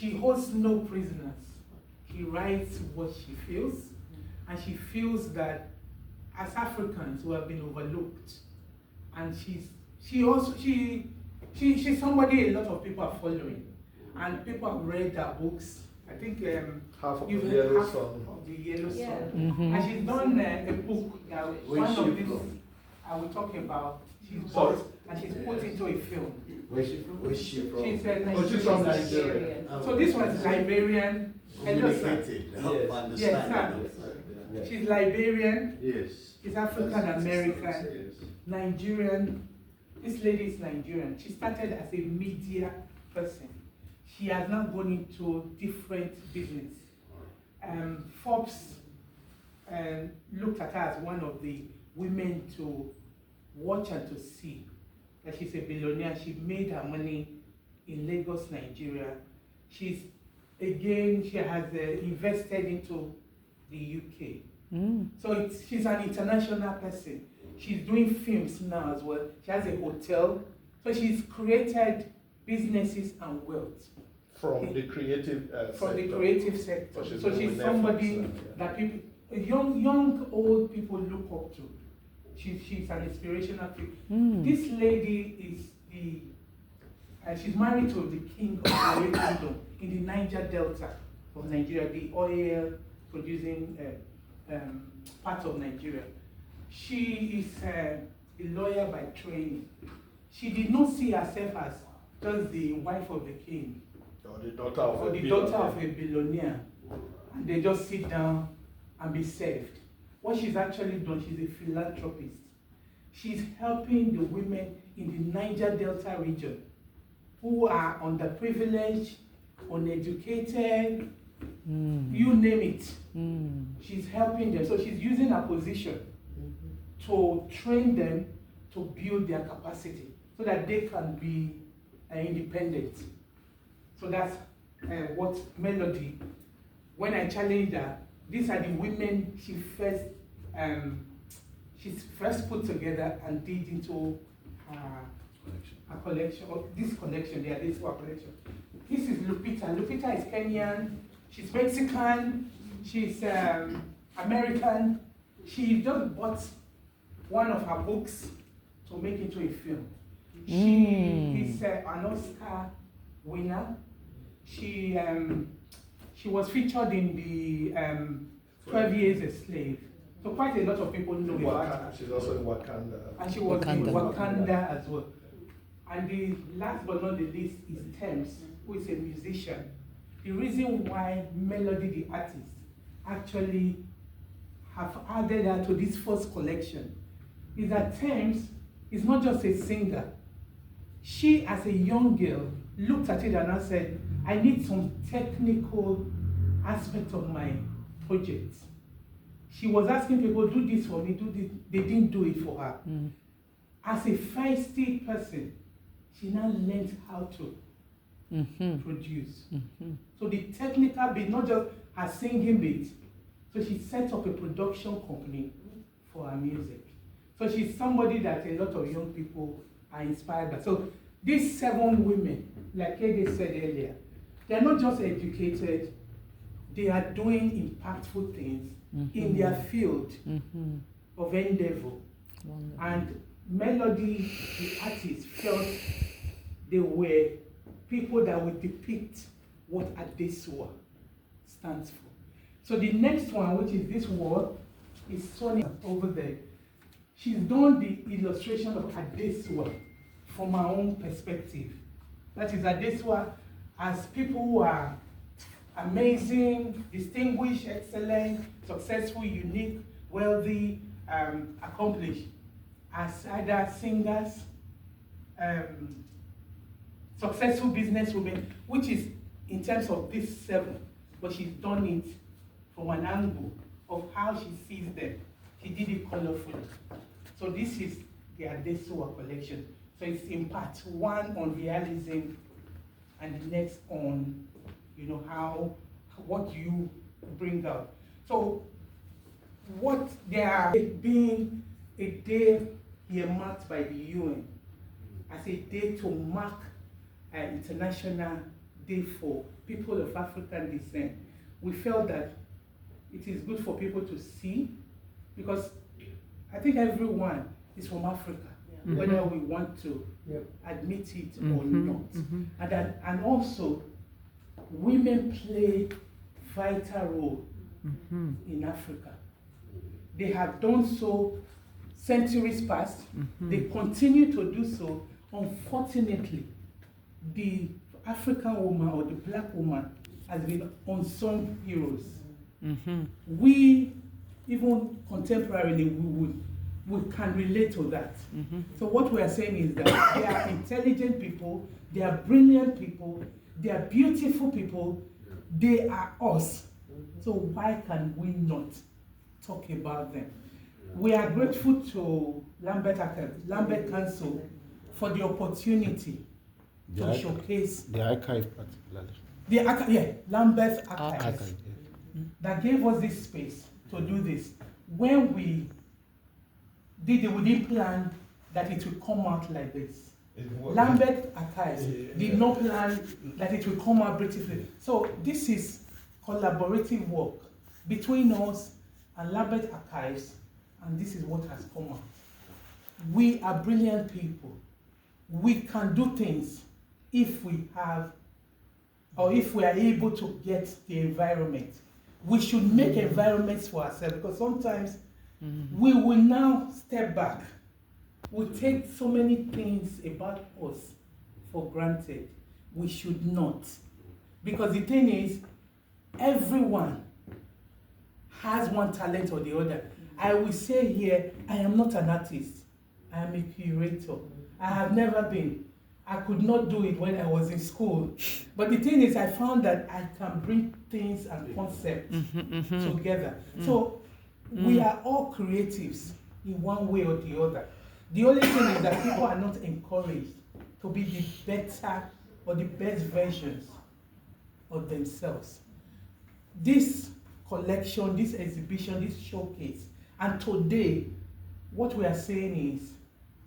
she holds no prisoners. She writes what she feels, and she feels that as Africans who have been overlooked, and she's somebody a lot of people are following, and people have read her books. I think half of the Yellow Sun. Of the Yellow Sun. Yeah. And she's done a book. One of these I will talk about. She's bought and she's put into a film. Where's she from? She's She's from Nigeria. So this was Liberian. Communicated, help understand. Yes, she's Liberian. Yes. She's African American, Nigerian. This lady is Nigerian. She started as a media person. She has now gone into different business. Forbes looked at her as one of the women to watch and to see. That she's a billionaire. She made her money in Lagos, Nigeria. She has invested into the UK. So she's an international person. She's doing films now as well. She has a hotel. So she's created businesses and wealth. From the creative From sector. the creative sector. So she's somebody that people, young, old people look up to. She's an inspirational figure. This lady is she's married to the king of the kingdom in the Niger Delta of Nigeria, the oil producing part of Nigeria. She is a lawyer by training. She did not see herself as just the wife of the king or the daughter of a billionaire, and they just sit down and be served. What she's actually done, she's a philanthropist. She's helping the women in the Niger Delta region who are underprivileged, uneducated, you name it. She's helping them. So she's using her position to train them to build their capacity so that they can be independent. So that's what Melody, when I challenged her, these are the women she's first put together and did into a collection, or this collection, this collection. This is Lupita. Lupita is Kenyan, she's Mexican, she's American. She just bought one of her books to make into a film. She is an Oscar winner. She was featured in the 12 Years a Slave. So quite a lot of people know about her. She's also in Wakanda. And she was in Wakanda as well. And the last but not the least is Thames, who is a musician. The reason why Melody, the artist, actually have added her to this first collection is that Thames is not just a singer. She, as a young girl, looked at it and I said, I need some technical aspect of my project. She was asking people, do this for me, do this. They didn't do it for her. As a feisty person, she now learned how to produce. So the technical bit, not just her singing bit, so she set up a production company for her music. So she's somebody that a lot of young people are inspired by. So these 7 women, like Kede said earlier, they're not just educated, they are doing impactful things in their field of endeavor. And Melody, the artist, felt they were people that would depict what Adesua stands for. So the next one, which is this word, is Sonia over there. She's done the illustration of Adesua from her own perspective. That is Adesua as people who are amazing, distinguished, excellent, successful, unique, wealthy, accomplished, as either singers, successful businesswomen, which is in terms of these 7, but she's done it from an angle of how she sees them. She did it colorfully. So this is the Adesua collection. So it's in part 1 on realism and the next on, what you bring out. So what there are being a day earmarked by the UN as a day to mark International Day for people of African descent. We felt that it is good for people to see, because I think everyone is from Africa, whether we want to admit it or not. And also, women play vital role in Africa. They have done so centuries past. They continue to do so. Unfortunately, the African woman or the black woman has been unsung heroes. We, even contemporarily, we can relate to that. So what we are saying is that they are intelligent people, they are brilliant people, they are beautiful people, they are us. So why can we not talk about them? We are grateful to Lambert Council for the opportunity to showcase the archive particularly. Lambert Archives that gave us this space to do this. When we did it, we didn't plan that it would come out like this. Lambert Archives did not plan that it would come out beautifully. So this is collaborative work between us and Lambert Archives, and this is what has come out. We are brilliant people. We can do things if we have, or if we are able to get the environment. We should make environments for ourselves, because sometimes we will now step back. We take so many things about us for granted. We should not. Because the thing is, everyone has one talent or the other. I will say here, I am not an artist. I am a curator. I have never been. I could not do it when I was in school. But the thing is, I found that I can bring things and concepts together. So we are all creatives in one way or the other. The only thing is that people are not encouraged to be the better or the best versions of themselves. This collection, this exhibition, this showcase, and today, what we are saying is,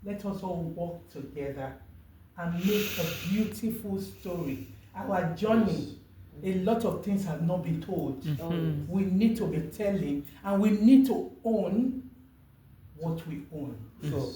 let us all work together and make a beautiful story. Our journey, a lot of things have not been told. We need to be telling, and we need to own what we own. So